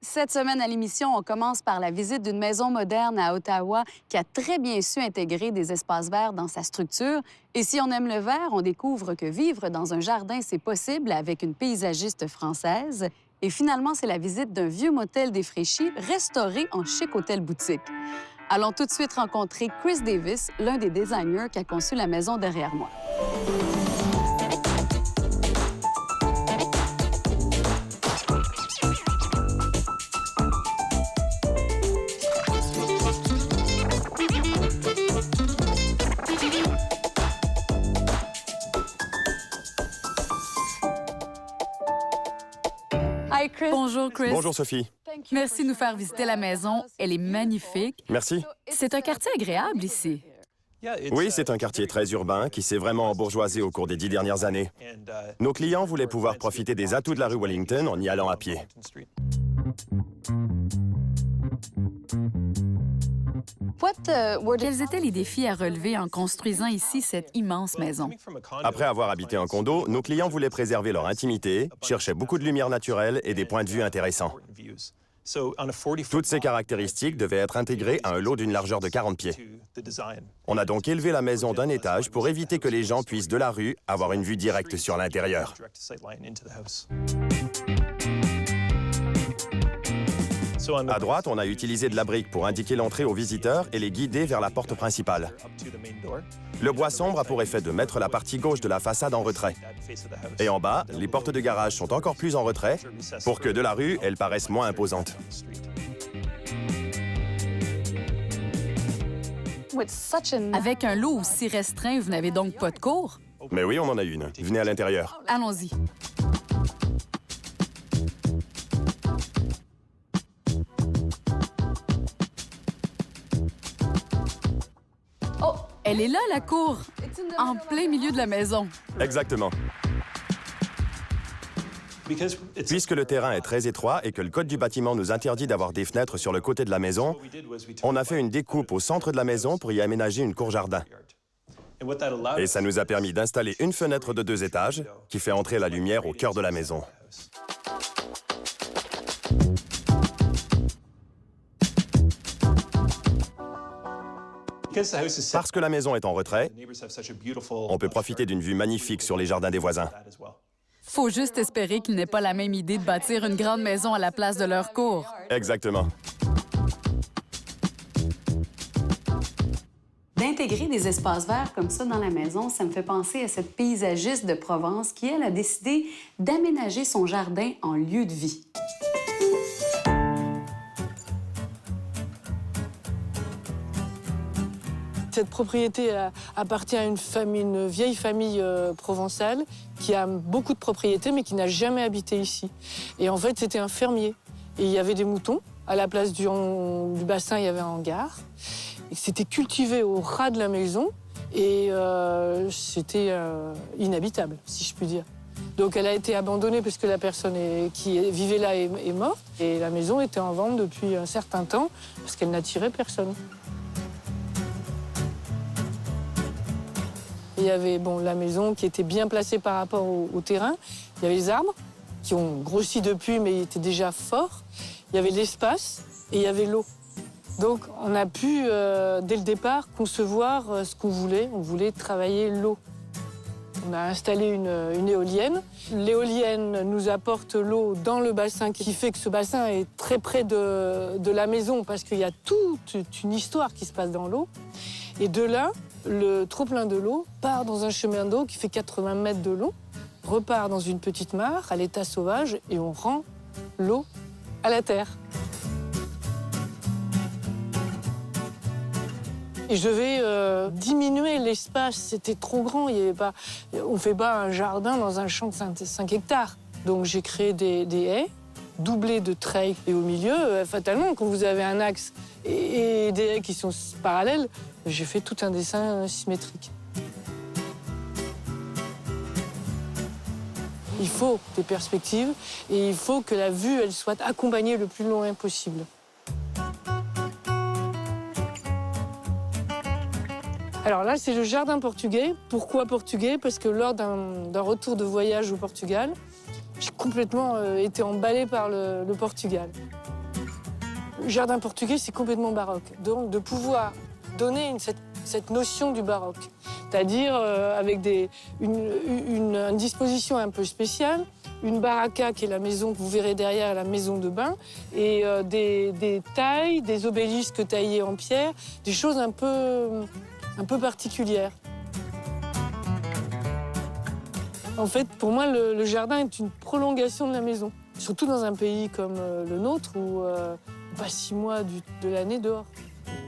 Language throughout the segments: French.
Cette semaine à l'émission, on commence par la visite d'une maison moderne à Ottawa qui a très bien su intégrer des espaces verts dans sa structure. Et si on aime le vert, on découvre que vivre dans un jardin, c'est possible avec une paysagiste française. Et finalement, c'est la visite d'un vieux motel défraîchi, restauré en chic hôtel-boutique. Allons tout de suite rencontrer Chris Davis, l'un des designers qui a conçu la maison derrière moi. Hi, Chris. Bonjour, Chris. Bonjour, Sophie. Merci de nous faire visiter la maison. Elle est magnifique. Merci. C'est un quartier agréable ici. Oui, c'est un quartier très urbain qui s'est vraiment embourgeoisé au cours des 10 dernières années. Nos clients voulaient pouvoir profiter des atouts de la rue Wellington en y allant à pied. Quels étaient les défis à relever en construisant ici cette immense maison? Après avoir habité en condo, nos clients voulaient préserver leur intimité, cherchaient beaucoup de lumière naturelle et des points de vue intéressants. Toutes ces caractéristiques devaient être intégrées à un lot d'une largeur de 40 pieds. On a donc élevé la maison d'un étage pour éviter que les gens puissent de la rue avoir une vue directe sur l'intérieur. À droite, on a utilisé de la brique pour indiquer l'entrée aux visiteurs et les guider vers la porte principale. Le bois sombre a pour effet de mettre la partie gauche de la façade en retrait. Et en bas, les portes de garage sont encore plus en retrait pour que de la rue, elles paraissent moins imposantes. Avec un lot aussi restreint, vous n'avez donc pas de cour? Mais oui, on en a une. Venez à l'intérieur. Allons-y. Elle est là, la cour, en plein milieu de la maison. Exactement. Puisque le terrain est très étroit et que le code du bâtiment nous interdit d'avoir des fenêtres sur le côté de la maison, on a fait une découpe au centre de la maison pour y aménager une cour jardin. Et ça nous a permis d'installer une fenêtre de 2 étages qui fait entrer la lumière au cœur de la maison. Parce que la maison est en retrait, on peut profiter d'une vue magnifique sur les jardins des voisins. Faut juste espérer qu'ils n'aient pas la même idée de bâtir une grande maison à la place de leur cour. Exactement. D'intégrer des espaces verts comme ça dans la maison, ça me fait penser à cette paysagiste de Provence qui, elle, a décidé d'aménager son jardin en lieu de vie. Cette propriété appartient à une vieille famille provençale qui a beaucoup de propriétés mais qui n'a jamais habité ici. Et en fait, c'était un fermier. Et il y avait des moutons. À la place du bassin, il y avait un hangar. C'était cultivé au ras de la maison et c'était inhabitable, si je puis dire. Donc elle a été abandonnée parce que la personne qui vivait là est morte. Et la maison était en vente depuis un certain temps parce qu'elle n'attirait personne. Il y avait la maison qui était bien placée par rapport au terrain. Il y avait les arbres qui ont grossi depuis, mais ils étaient déjà forts. Il y avait l'espace et il y avait l'eau. Donc on a pu, dès le départ, concevoir ce qu'on voulait. On voulait travailler l'eau. On a installé une éolienne. L'éolienne nous apporte l'eau dans le bassin, qui fait que ce bassin est très près de la maison parce qu'il y a toute une histoire qui se passe dans l'eau. Et de là, le trop-plein de l'eau part dans un chemin d'eau qui fait 80 mètres de long, repart dans une petite mare à l'état sauvage et on rend l'eau à la terre. Et je vais diminuer l'espace, c'était trop grand, on ne fait pas un jardin dans un champ de 5 hectares. Donc j'ai créé des haies, doublées de treilles. Et au milieu, fatalement, quand vous avez un axe et des haies qui sont parallèles, j'ai fait tout un dessin symétrique. Il faut des perspectives et il faut que la vue elle soit accompagnée le plus loin possible. Alors là, c'est le jardin portugais. Pourquoi portugais? Parce que lors d'un retour de voyage au Portugal, J'ai complètement été emballée par le Portugal. Le jardin portugais, c'est complètement baroque. Donc, de pouvoir donner cette notion du baroque, c'est-à-dire avec une disposition un peu spéciale, une baraka qui est la maison que vous verrez derrière, la maison de bain, et des tailles, des obélisques taillés en pierre, des choses un peu particulières. En fait, pour moi, le jardin est une prolongation de la maison, surtout dans un pays comme le nôtre où on passe 6 mois de l'année dehors.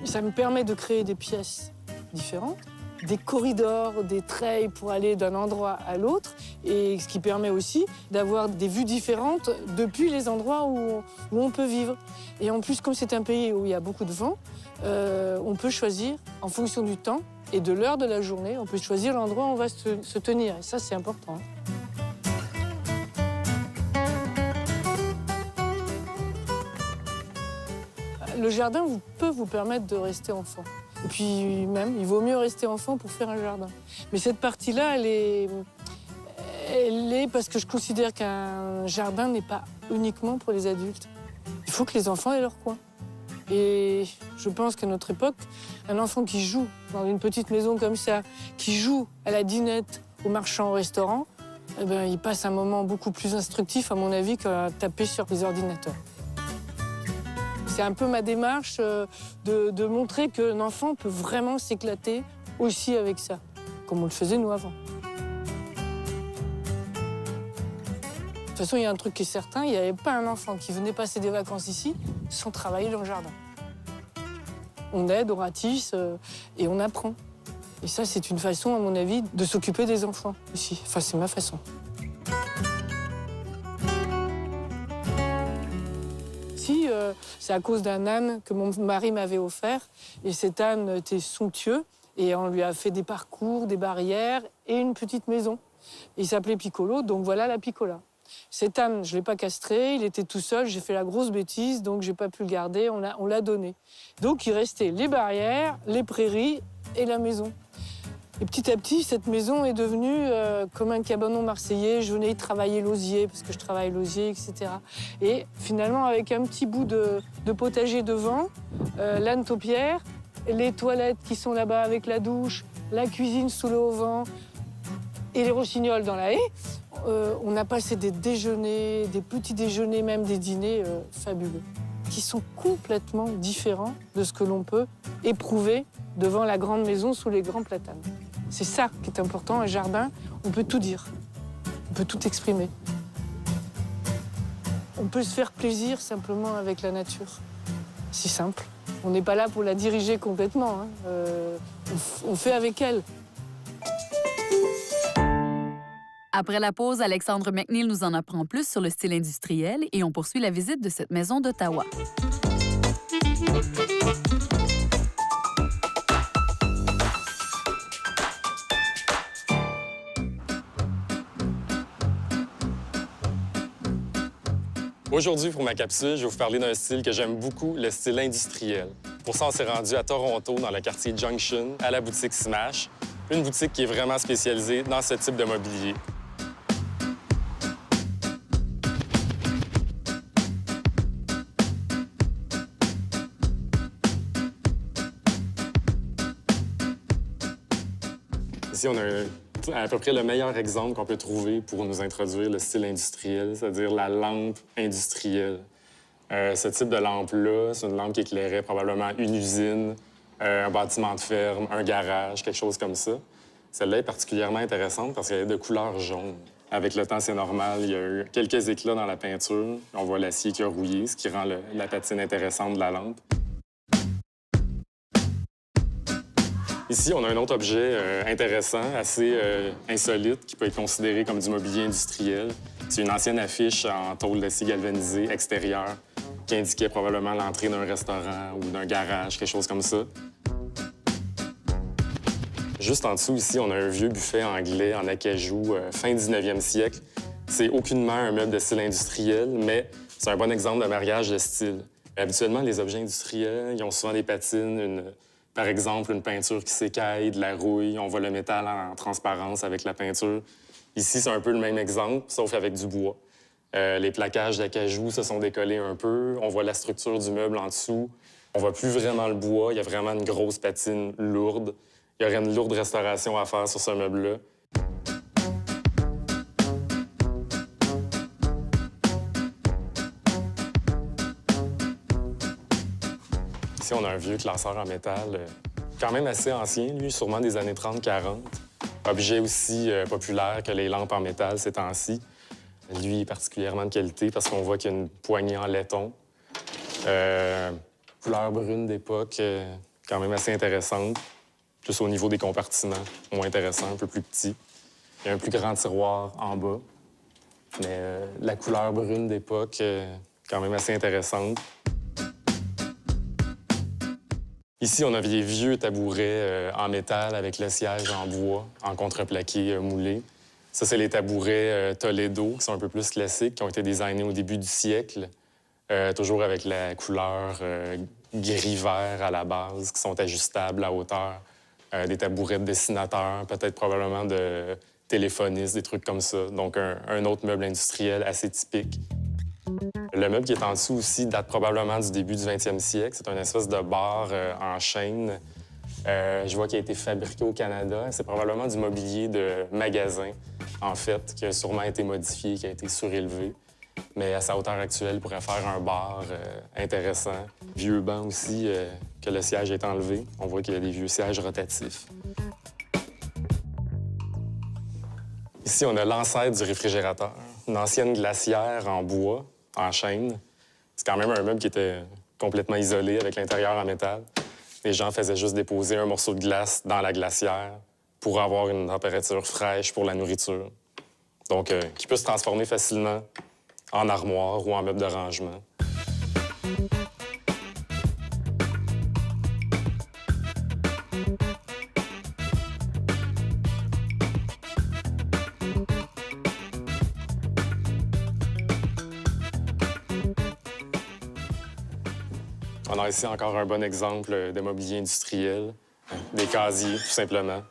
Ça me permet de créer des pièces différentes, des corridors, des treilles pour aller d'un endroit à l'autre, et ce qui permet aussi d'avoir des vues différentes depuis les endroits où on peut vivre. Et en plus, comme c'est un pays où il y a beaucoup de vent, on peut choisir, en fonction du temps et de l'heure de la journée, on peut choisir l'endroit où on va se tenir. Et ça, c'est important. Le jardin peut vous permettre de rester enfant. Et puis même, il vaut mieux rester enfant pour faire un jardin. Mais cette partie-là, elle est parce que je considère qu'un jardin n'est pas uniquement pour les adultes. Il faut que les enfants aient leur coin. Et je pense qu'à notre époque, un enfant qui joue dans une petite maison comme ça, qui joue à la dinette, au marchand, au restaurant, eh ben, il passe un moment beaucoup plus instructif, à mon avis, qu'à taper sur les ordinateurs. C'est un peu ma démarche de montrer qu'un enfant peut vraiment s'éclater aussi avec ça, comme on le faisait nous avant. De toute façon, il y a un truc qui est certain, il n'y avait pas un enfant qui venait passer des vacances ici sans travailler dans le jardin. On aide, on ratisse et on apprend. Et ça, c'est une façon, à mon avis, de s'occuper des enfants ici. Enfin, c'est ma façon. C'est à cause d'un âne que mon mari m'avait offert. Et cet âne était somptueux. Et on lui a fait des parcours, des barrières et une petite maison. Il s'appelait Piccolo, donc voilà la Piccola. Cet âne, je ne l'ai pas castré, il était tout seul. J'ai fait la grosse bêtise, donc je n'ai pas pu le garder. On l'a donné. Donc il restait les barrières, les prairies et la maison. Et petit à petit, cette maison est devenue comme un cabanon marseillais. Je venais y travailler l'osier, parce que je travaille l'osier, etc. Et finalement, avec un petit bout de potager devant, l'âne taupière, les toilettes qui sont là-bas avec la douche, la cuisine sous le haut-vent et les rossignols dans la haie, on a passé des déjeuners, des petits déjeuners, même des dîners fabuleux, qui sont complètement différents de ce que l'on peut éprouver devant la grande maison sous les grands platanes. C'est ça qui est important, un jardin, on peut tout dire, on peut tout exprimer. On peut se faire plaisir simplement avec la nature. C'est simple. On n'est pas là pour la diriger complètement, hein. On fait avec elle. Après la pause, Alexandre McNeil nous en apprend plus sur le style industriel et on poursuit la visite de cette maison d'Ottawa. Aujourd'hui, pour ma capsule, je vais vous parler d'un style que j'aime beaucoup, le style industriel. Pour ça, on s'est rendu à Toronto, dans le quartier Junction, à la boutique Smash, une boutique qui est vraiment spécialisée dans ce type de mobilier. Ici, on a à peu près le meilleur exemple qu'on peut trouver pour nous introduire le style industriel, c'est-à-dire la lampe industrielle. Ce type de lampe-là, c'est une lampe qui éclairait probablement une usine, un bâtiment de ferme, un garage, quelque chose comme ça. Celle-là est particulièrement intéressante parce qu'elle est de couleur jaune. Avec le temps, c'est normal, il y a eu quelques éclats dans la peinture. On voit l'acier qui a rouillé, ce qui rend la patine intéressante de la lampe. Ici, on a un autre objet intéressant, assez insolite, qui peut être considéré comme du mobilier industriel. C'est une ancienne affiche en tôle d'acier galvanisée extérieure qui indiquait probablement l'entrée d'un restaurant ou d'un garage, quelque chose comme ça. Juste en dessous, ici, on a un vieux buffet anglais en acajou, fin 19e siècle. C'est aucunement un meuble de style industriel, mais c'est un bon exemple de mariage de style. Habituellement, les objets industriels, ils ont souvent des patines, par exemple, une peinture qui s'écaille, de la rouille, on voit le métal en transparence avec la peinture. Ici, c'est un peu le même exemple, sauf avec du bois. Les plaquages d'acajou se sont décollés un peu. On voit la structure du meuble en dessous. On voit plus vraiment le bois. Il y a vraiment une grosse patine lourde. Il y aurait une lourde restauration à faire sur ce meuble-là. Ici, on a un vieux classeur en métal, quand même assez ancien, lui, sûrement des années 30-40. Objet aussi populaire que les lampes en métal ces temps-ci. Lui est particulièrement de qualité parce qu'on voit qu'il y a une poignée en laiton. Couleur brune d'époque, quand même assez intéressante. Plus au niveau des compartiments, moins intéressant, un peu plus petit. Il y a un plus grand tiroir en bas. Mais la couleur brune d'époque, quand même assez intéressante. Ici, on a des vieux tabourets en métal avec le siège en bois, en contreplaqué moulé. Ça, c'est les tabourets Toledo, qui sont un peu plus classiques, qui ont été designés au début du siècle, toujours avec la couleur gris-vert à la base, qui sont ajustables à hauteur. Des tabourets de dessinateurs, peut-être probablement de téléphonistes, des trucs comme ça. Donc, un autre meuble industriel assez typique. Le meuble qui est en dessous aussi date probablement du début du 20e siècle. C'est une espèce de bar en chêne. Je vois qu'il a été fabriqué au Canada. C'est probablement du mobilier de magasin, en fait, qui a sûrement été modifié, qui a été surélevé. Mais à sa hauteur actuelle, il pourrait faire un bar intéressant. Vieux banc aussi, que le siège est enlevé. On voit qu'il y a des vieux sièges rotatifs. Ici, on a l'ancêtre du réfrigérateur, une ancienne glacière en bois, en chêne. C'est quand même un meuble qui était complètement isolé avec l'intérieur en métal. Les gens faisaient juste déposer un morceau de glace dans la glacière pour avoir une température fraîche pour la nourriture. Donc, qui peut se transformer facilement en armoire ou en meuble de rangement. On a ici encore un bon exemple de mobilier industriel, des casiers, tout simplement.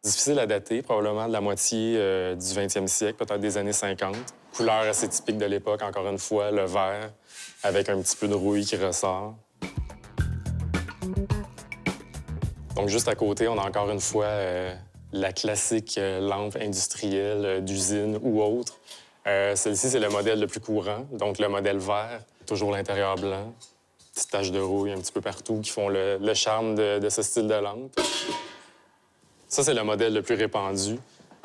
Difficile à dater, probablement de la moitié du 20e siècle, peut-être des années 50. Couleur assez typique de l'époque, encore une fois, le vert, avec un petit peu de rouille qui ressort. Donc, juste à côté, on a encore une fois la classique lampe industrielle d'usine ou autre. Celle-ci, c'est le modèle le plus courant, donc le modèle vert, toujours l'intérieur blanc. Petites taches de rouille un petit peu partout qui font le charme de ce style de lampe. Ça, c'est le modèle le plus répandu,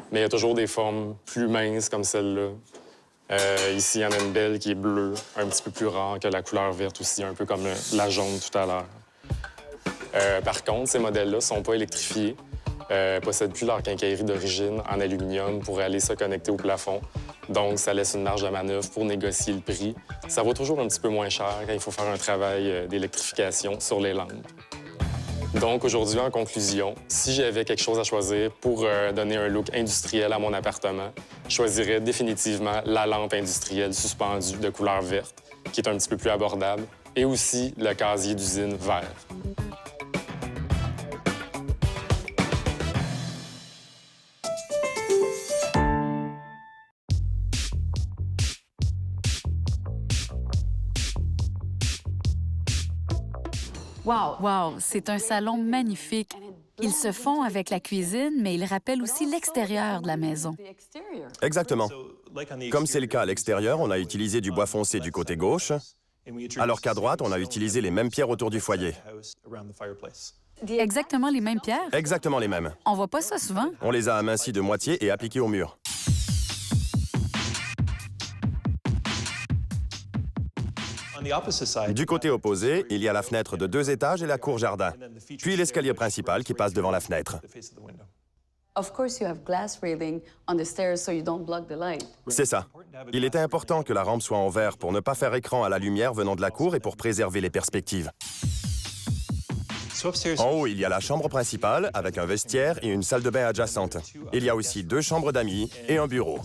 mais il y a toujours des formes plus minces comme celle-là. Ici, il y en a une belle qui est bleue, un petit peu plus rare que la couleur verte aussi, un peu comme la jaune tout à l'heure. Par contre, ces modèles-là ne sont pas électrifiés, possèdent plus leur quincaillerie d'origine en aluminium pour aller se connecter au plafond. Donc, ça laisse une marge de manœuvre pour négocier le prix. Ça vaut toujours un petit peu moins cher quand il faut faire un travail d'électrification sur les lampes. Donc, aujourd'hui, en conclusion, si j'avais quelque chose à choisir pour donner un look industriel à mon appartement, je choisirais définitivement la lampe industrielle suspendue de couleur verte, qui est un petit peu plus abordable, et aussi le casier d'usine vert. Wow, c'est un salon magnifique. Ils se font avec la cuisine, mais ils rappellent aussi l'extérieur de la maison. Exactement. Comme c'est le cas à l'extérieur, on a utilisé du bois foncé du côté gauche, alors qu'à droite, on a utilisé les mêmes pierres autour du foyer. Exactement les mêmes pierres? Exactement les mêmes. On voit pas ça souvent. On les a amincies de moitié et appliquées au mur. Du côté opposé, il y a la fenêtre de 2 étages et la cour jardin, puis l'escalier principal qui passe devant la fenêtre. C'est ça. Il était important que la rampe soit en verre pour ne pas faire écran à la lumière venant de la cour et pour préserver les perspectives. En haut, il y a la chambre principale avec un vestiaire et une salle de bain adjacente. Il y a aussi 2 chambres d'amis et un bureau.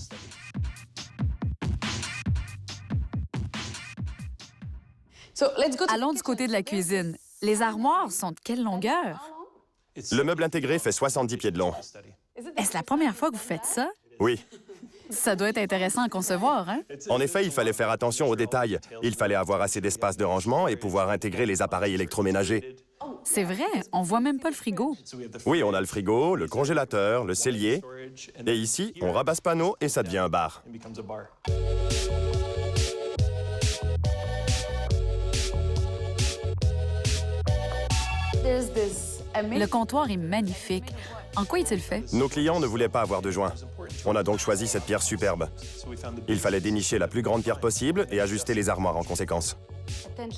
Allons du côté de la cuisine. Les armoires sont de quelle longueur? Le meuble intégré fait 70 pieds de long. Est-ce la première fois que vous faites ça? Oui. Ça doit être intéressant à concevoir, hein? En effet, il fallait faire attention aux détails. Il fallait avoir assez d'espace de rangement et pouvoir intégrer les appareils électroménagers. C'est vrai, on voit même pas le frigo. Oui, on a le frigo, le congélateur, le cellier. Et ici, on rabat ce panneau et ça devient un bar. Le comptoir est magnifique. En quoi est-il fait? Nos clients ne voulaient pas avoir de joint. On a donc choisi cette pierre superbe. Il fallait dénicher la plus grande pierre possible et ajuster les armoires en conséquence.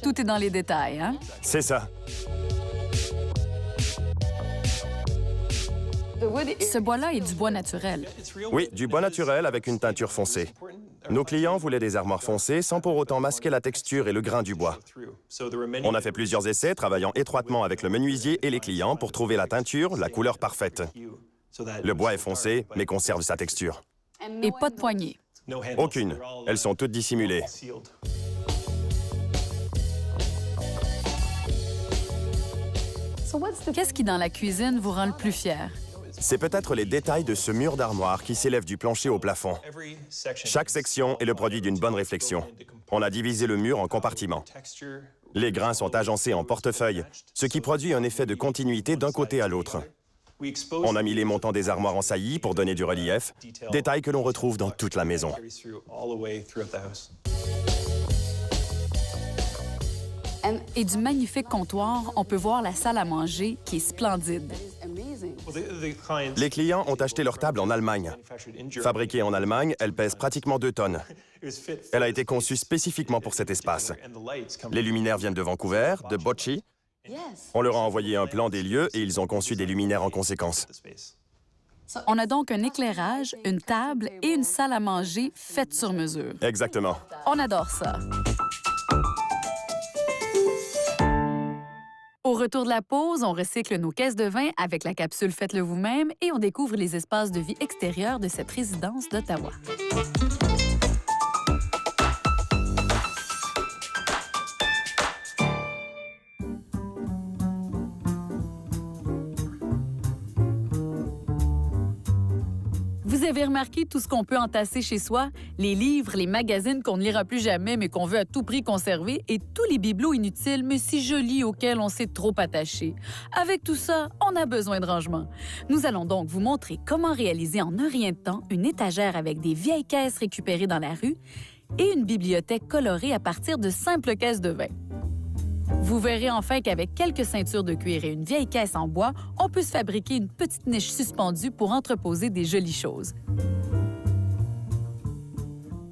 Tout est dans les détails, hein? C'est ça. Ce bois-là est du bois naturel. Oui, du bois naturel avec une teinture foncée. Nos clients voulaient des armoires foncées sans pour autant masquer la texture et le grain du bois. On a fait plusieurs essais, travaillant étroitement avec le menuisier et les clients pour trouver la teinture, la couleur parfaite. Le bois est foncé, mais conserve sa texture. Et pas de poignée. Aucune. Elles sont toutes dissimulées. Qu'est-ce qui, dans la cuisine, vous rend le plus fier? C'est peut-être les détails de ce mur d'armoire qui s'élève du plancher au plafond. Chaque section est le produit d'une bonne réflexion. On a divisé le mur en compartiments. Les grains sont agencés en portefeuille, ce qui produit un effet de continuité d'un côté à l'autre. On a mis les montants des armoires en saillie pour donner du relief, détail que l'on retrouve dans toute la maison. Et du magnifique comptoir, on peut voir la salle à manger qui est splendide. Les clients ont acheté leur table en Allemagne. Fabriquée en Allemagne, elle pèse pratiquement 2 tonnes. Elle a été conçue spécifiquement pour cet espace. Les luminaires viennent de Vancouver, de Bocci. On leur a envoyé un plan des lieux et ils ont conçu des luminaires en conséquence. On a donc un éclairage, une table et une salle à manger faite sur mesure. Exactement. On adore ça. Au retour de la pause, on recycle nos caisses de vin avec la capsule Faites-le vous-même et on découvre les espaces de vie extérieurs de cette résidence d'Ottawa. Vous avez remarqué tout ce qu'on peut entasser chez soi? Les livres, les magazines qu'on ne lira plus jamais mais qu'on veut à tout prix conserver et tous les bibelots inutiles mais si jolis auxquels on s'est trop attaché. Avec tout ça, on a besoin de rangement. Nous allons donc vous montrer comment réaliser en un rien de temps une étagère avec des vieilles caisses récupérées dans la rue et une bibliothèque colorée à partir de simples caisses de vin. Vous verrez enfin qu'avec quelques ceintures de cuir et une vieille caisse en bois, on peut se fabriquer une petite niche suspendue pour entreposer des jolies choses.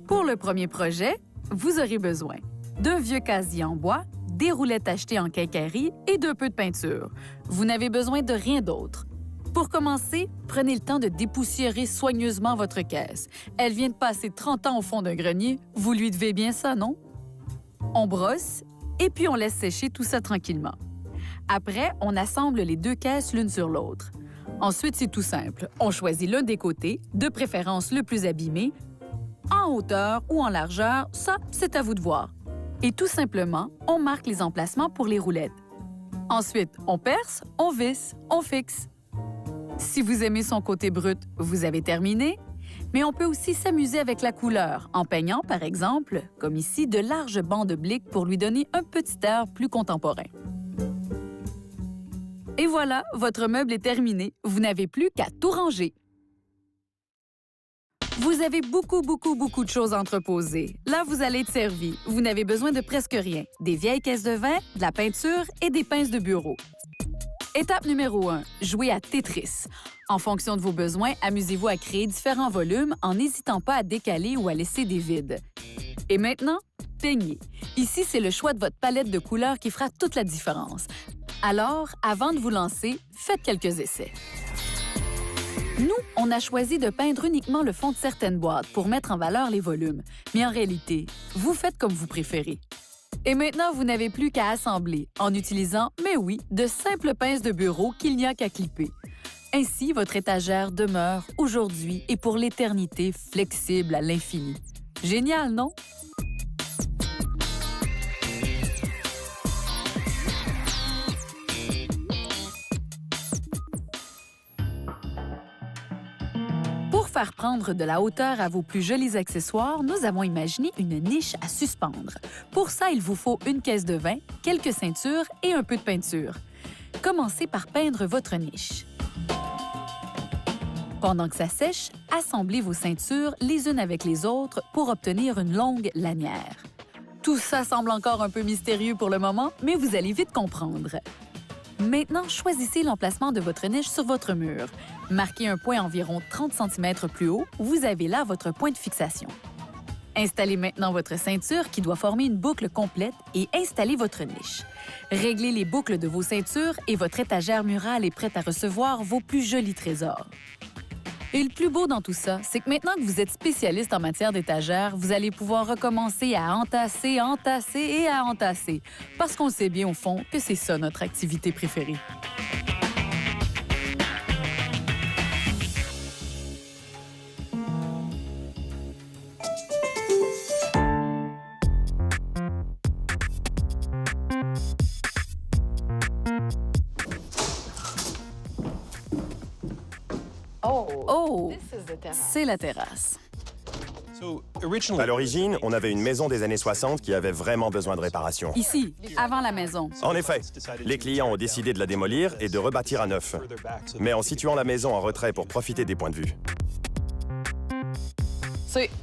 Pour le premier projet, vous aurez besoin d'un vieux casier en bois, des roulettes achetées en quincaillerie et d'un peu de peinture. Vous n'avez besoin de rien d'autre. Pour commencer, prenez le temps de dépoussiérer soigneusement votre caisse. Elle vient de passer 30 ans au fond d'un grenier. Vous lui devez bien ça, non? On brosse et puis on laisse sécher tout ça tranquillement. Après, on assemble les 2 caisses l'une sur l'autre. Ensuite, c'est tout simple. On choisit l'un des côtés, de préférence le plus abîmé, en hauteur ou en largeur, ça, c'est à vous de voir. Et tout simplement, on marque les emplacements pour les roulettes. Ensuite, on perce, on visse, on fixe. Si vous aimez son côté brut, vous avez terminé. Mais on peut aussi s'amuser avec la couleur, en peignant, par exemple, comme ici, de larges bancs de blic pour lui donner un petit air plus contemporain. Et voilà, votre meuble est terminé. Vous n'avez plus qu'à tout ranger. Vous avez beaucoup de choses à entreposer. Là, vous allez être servi. Vous n'avez besoin de presque rien. Des vieilles caisses de vin, de la peinture et des pinces de bureau. Étape numéro 1, jouez à Tetris. En fonction de vos besoins, amusez-vous à créer différents volumes en n'hésitant pas à décaler ou à laisser des vides. Et maintenant, peignez. Ici, c'est le choix de votre palette de couleurs qui fera toute la différence. Alors, avant de vous lancer, faites quelques essais. Nous, on a choisi de peindre uniquement le fond de certaines boîtes pour mettre en valeur les volumes. Mais en réalité, vous faites comme vous préférez. Et maintenant, vous n'avez plus qu'à assembler en utilisant, mais oui, de simples pinces de bureau qu'il n'y a qu'à clipper. Ainsi, votre étagère demeure aujourd'hui et pour l'éternité flexible à l'infini. Génial, non? Pour faire prendre de la hauteur à vos plus jolis accessoires, nous avons imaginé une niche à suspendre. Pour ça, il vous faut une caisse de vin, quelques ceintures et un peu de peinture. Commencez par peindre votre niche. Pendant que ça sèche, assemblez vos ceintures les unes avec les autres pour obtenir une longue lanière. Tout ça semble encore un peu mystérieux pour le moment, mais vous allez vite comprendre. Maintenant, choisissez l'emplacement de votre niche sur votre mur. Marquez un point environ 30 cm plus haut, vous avez là votre point de fixation. Installez maintenant votre ceinture qui doit former une boucle complète et installez votre niche. Réglez les boucles de vos ceintures et votre étagère murale est prête à recevoir vos plus jolis trésors. Et le plus beau dans tout ça, c'est que maintenant que vous êtes spécialiste en matière d'étagère, vous allez pouvoir recommencer à entasser, entasser et à entasser. Parce qu'on sait bien au fond que c'est ça notre activité préférée. Oh, c'est la terrasse. À l'origine, on avait une maison des années 60 qui avait vraiment besoin de réparation. Ici, avant la maison. En effet, les clients ont décidé de la démolir et de rebâtir à neuf, mais en situant la maison en retrait pour profiter des points de vue.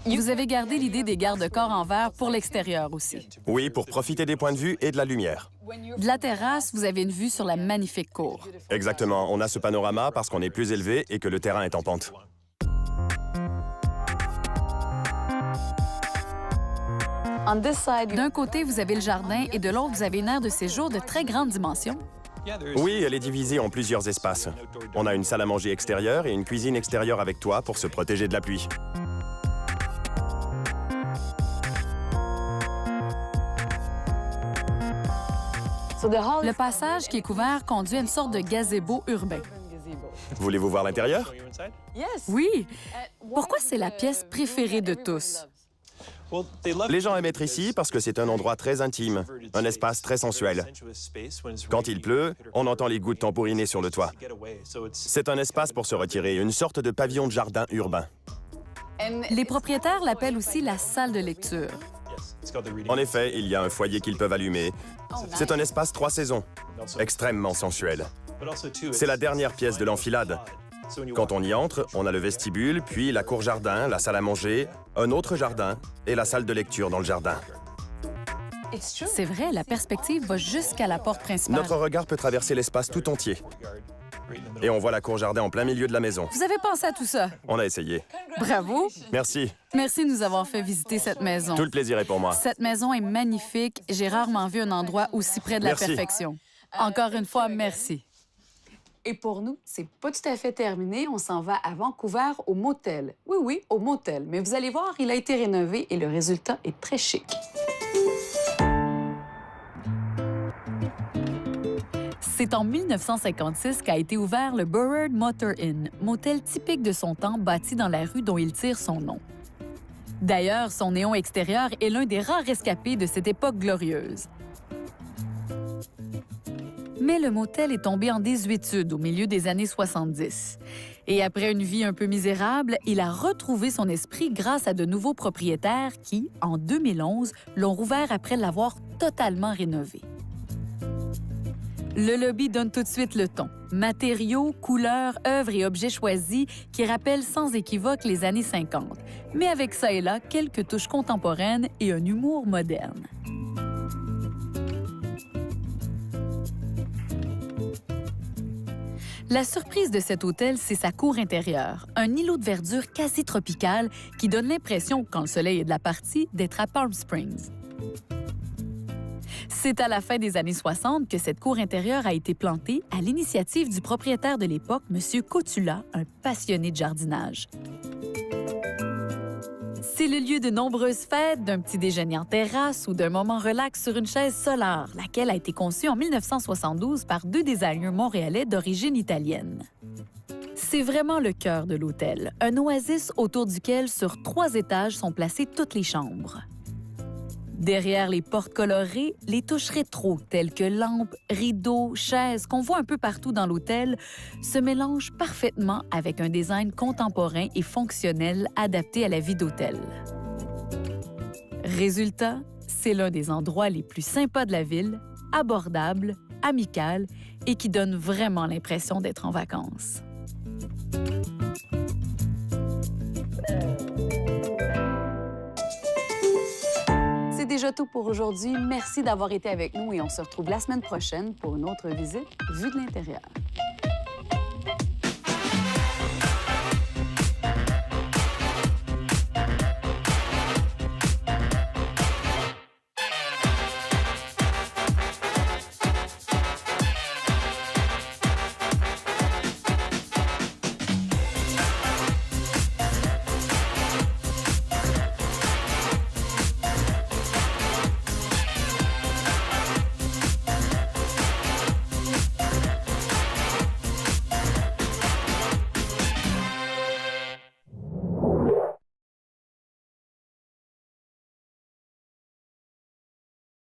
Vous avez gardé l'idée des garde-corps en verre pour l'extérieur aussi. Oui, pour profiter des points de vue et de la lumière. De la terrasse, vous avez une vue sur la magnifique cour. Exactement, on a ce panorama parce qu'on est plus élevé et que le terrain est en pente. D'un côté, vous avez le jardin et de l'autre, vous avez une aire de séjour de très grande dimension. Oui, elle est divisée en plusieurs espaces. On a une salle à manger extérieure et une cuisine extérieure avec toit pour se protéger de la pluie. Le passage qui est couvert conduit à une sorte de gazebo urbain. Voulez-vous voir l'intérieur? Oui! Pourquoi c'est la pièce préférée de tous? Les gens aiment être ici parce que c'est un endroit très intime, un espace très sensuel. Quand il pleut, on entend les gouttes tambouriner sur le toit. C'est un espace pour se retirer, une sorte de pavillon de jardin urbain. Les propriétaires l'appellent aussi la salle de lecture. En effet, il y a un foyer qu'ils peuvent allumer. C'est un espace 3 saisons, extrêmement sensuel. C'est la dernière pièce de l'enfilade. Quand on y entre, on a le vestibule, puis la cour-jardin, la salle à manger, un autre jardin et la salle de lecture dans le jardin. C'est vrai, la perspective va jusqu'à la porte principale. Notre regard peut traverser l'espace tout entier. Et on voit la cour-jardin en plein milieu de la maison. Vous avez pensé à tout ça? On a essayé. Bravo! Merci. Merci de nous avoir fait visiter cette maison. Tout le plaisir est pour moi. Cette maison est magnifique. J'ai rarement vu un endroit aussi près de la Merci. perfection. Encore une fois, merci. Et pour nous, c'est pas tout à fait terminé. On s'en va à Vancouver au motel. Oui, oui, au motel. Mais vous allez voir, il a été rénové et le résultat est très chic. C'est en 1956 qu'a été ouvert le Burrard Motor Inn, motel typique de son temps bâti dans la rue dont il tire son nom. D'ailleurs, son néon extérieur est l'un des rares rescapés de cette époque glorieuse. Mais le motel est tombé en désuétude au milieu des années 70. Et après une vie un peu misérable, il a retrouvé son esprit grâce à de nouveaux propriétaires qui, en 2011, l'ont rouvert après l'avoir totalement rénové. Le lobby donne tout de suite le ton. Matériaux, couleurs, œuvres et objets choisis qui rappellent sans équivoque les années 50, mais avec ça et là quelques touches contemporaines et un humour moderne. La surprise de cet hôtel, c'est sa cour intérieure, un îlot de verdure quasi tropical qui donne l'impression, quand le soleil est de la partie, d'être à Palm Springs. C'est à la fin des années 60 que cette cour intérieure a été plantée à l'initiative du propriétaire de l'époque, M. Cotula, un passionné de jardinage. C'est le lieu de nombreuses fêtes, d'un petit déjeuner en terrasse ou d'un moment relax sur une chaise solaire, laquelle a été conçue en 1972 par 2 designers montréalais d'origine italienne. C'est vraiment le cœur de l'hôtel, un oasis autour duquel, sur 3 étages, sont placées toutes les chambres. Derrière les portes colorées, les touches rétro telles que lampes, rideaux, chaises qu'on voit un peu partout dans l'hôtel se mélangent parfaitement avec un design contemporain et fonctionnel adapté à la vie d'hôtel. Résultat, c'est l'un des endroits les plus sympas de la ville, abordable, amical et qui donne vraiment l'impression d'être en vacances. C'est déjà tout pour aujourd'hui. Merci d'avoir été avec nous et on se retrouve la semaine prochaine pour une autre visite vue de l'intérieur.